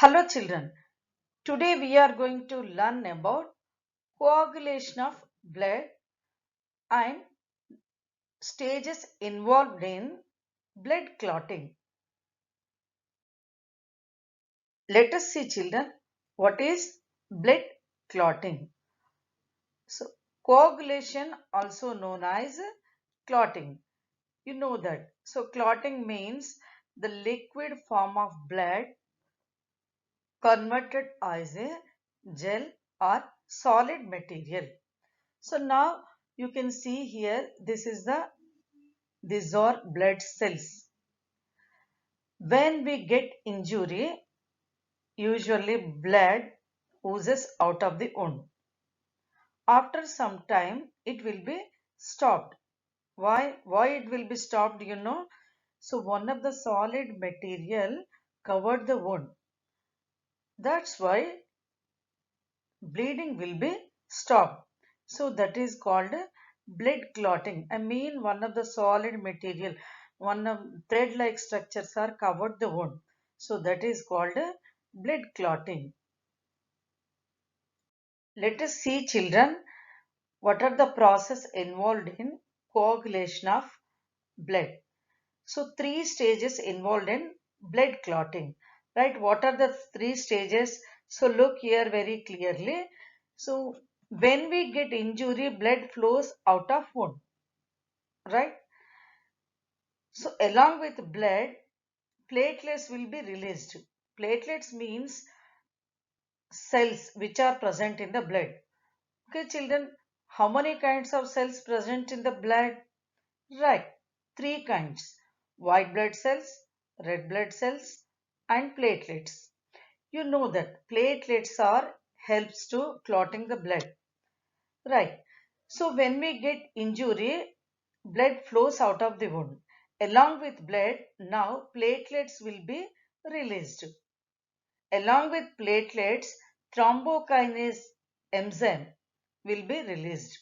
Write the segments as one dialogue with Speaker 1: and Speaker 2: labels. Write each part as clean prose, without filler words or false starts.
Speaker 1: Hello children, today we are going to learn about coagulation of blood and stages involved in blood clotting. Let us see children, what is blood clotting? So coagulation also known as clotting. You know that. So clotting means the liquid form of blood converted as a gel or solid material. So now you can see here these are blood cells. When we get injury, usually blood oozes out of the wound. After some time it will be stopped. Why it will be stopped, you know? So one of the solid material covered the wound. That's why bleeding will be stopped. So that is called blood clotting. I mean one of the solid material, one of thread-like structures are covered the wound. So that is called blood clotting. Let us see children, what are the process involved in coagulation of blood. So three stages involved in blood clotting, right? What are the three stages? So look here very clearly. So when we get injury, blood flows out of wound, right? So along with blood, platelets will be released. Platelets means cells which are present in the blood. Okay, children, how many kinds of cells present in the blood? Right, three kinds: white blood cells, red blood cells, and platelets. You know that platelets are helps to clotting the blood. Right. So when we get injury, blood flows out of the wound. Along with blood, now platelets will be released. Along with platelets, thrombokinase enzyme will be released.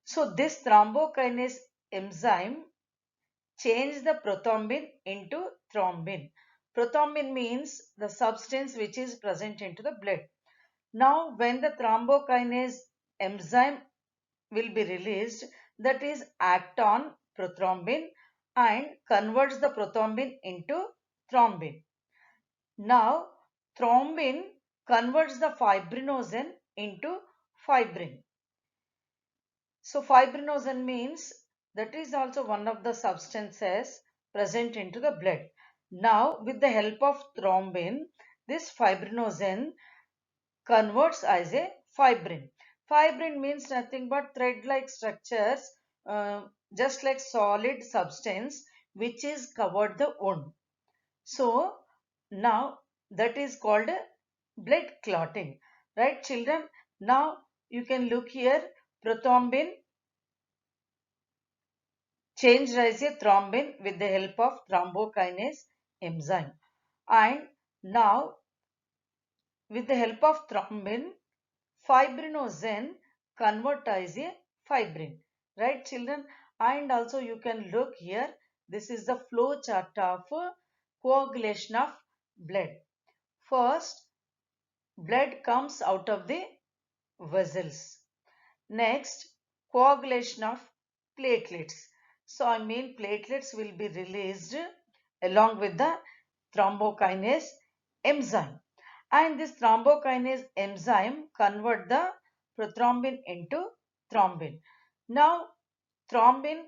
Speaker 1: So this thrombokinase enzyme change the prothrombin into thrombin. Prothrombin means the substance which is present into the blood. Now when the thrombokinase enzyme will be released, that is act on prothrombin and converts the prothrombin into thrombin. Now thrombin converts the fibrinogen into fibrin. So fibrinogen means that is also one of the substances present into the blood. Now with the help of thrombin, this fibrinogen converts as a fibrin. Fibrin means nothing but thread-like structures, just like solid substance which is covered the wound. So now that is called blood clotting, right children? Now you can look here, prothrombin changed as a thrombin with the help of thrombokinase enzyme, and now with the help of thrombin, fibrinogen convert as a fibrin, right children? And also you can look here, this is the flow chart of coagulation of blood. First, blood comes out of the vessels. Next, coagulation of platelets. So I mean platelets will be released along with the thrombokinase enzyme. And this thrombokinase enzyme convert the prothrombin into thrombin. Now thrombin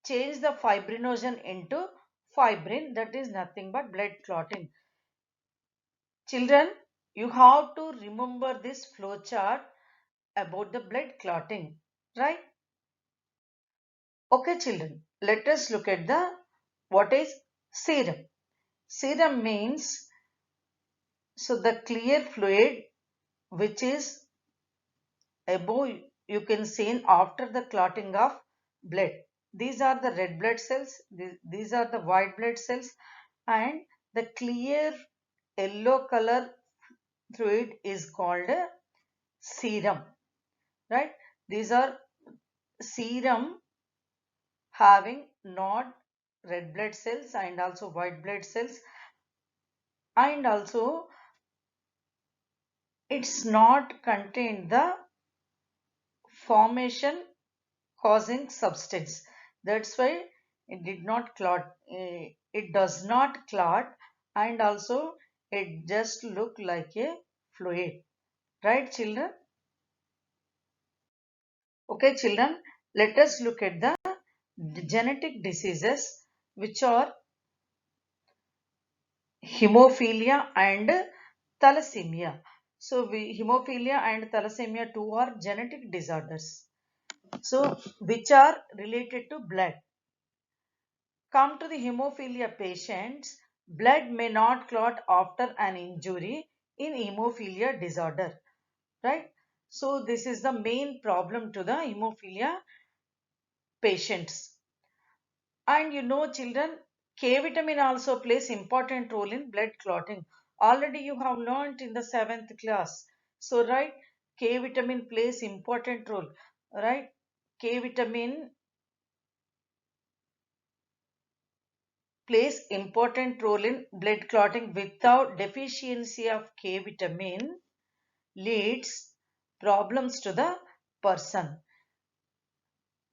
Speaker 1: change the fibrinogen into fibrin, that is nothing but blood clotting. Children, you have to remember this flow chart about the blood clotting, right? Okay children, let us look at the what is serum. Serum means so the clear fluid which is above, you can see after the clotting of blood. These are the red blood cells, these are the white blood cells, and the clear yellow color fluid is called serum, right? These are serum having not red blood cells and also white blood cells, and also it's not contain the formation causing substance. That's why it did not clot. It does not clot, and also it just look like a fluid. Right, children? Okay, children, let us look at the genetic diseases which are hemophilia and thalassemia. So, hemophilia and thalassemia too are genetic disorders. So, which are related to blood. Come to the hemophilia patients, blood may not clot after an injury in hemophilia disorder, right? So this is the main problem to the hemophilia patients. And you know children, K vitamin also plays important role in blood clotting. Already you have learnt in the 7th class. So right, K vitamin plays important role, right? K vitamin plays important role in blood clotting. Without deficiency of K vitamin leads problems to the person.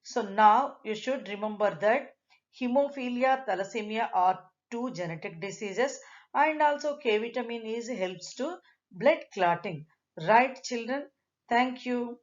Speaker 1: So now you should remember that hemophilia, thalassemia are two genetic diseases, and also K vitamin is helps to blood clotting. Right children? Thank you.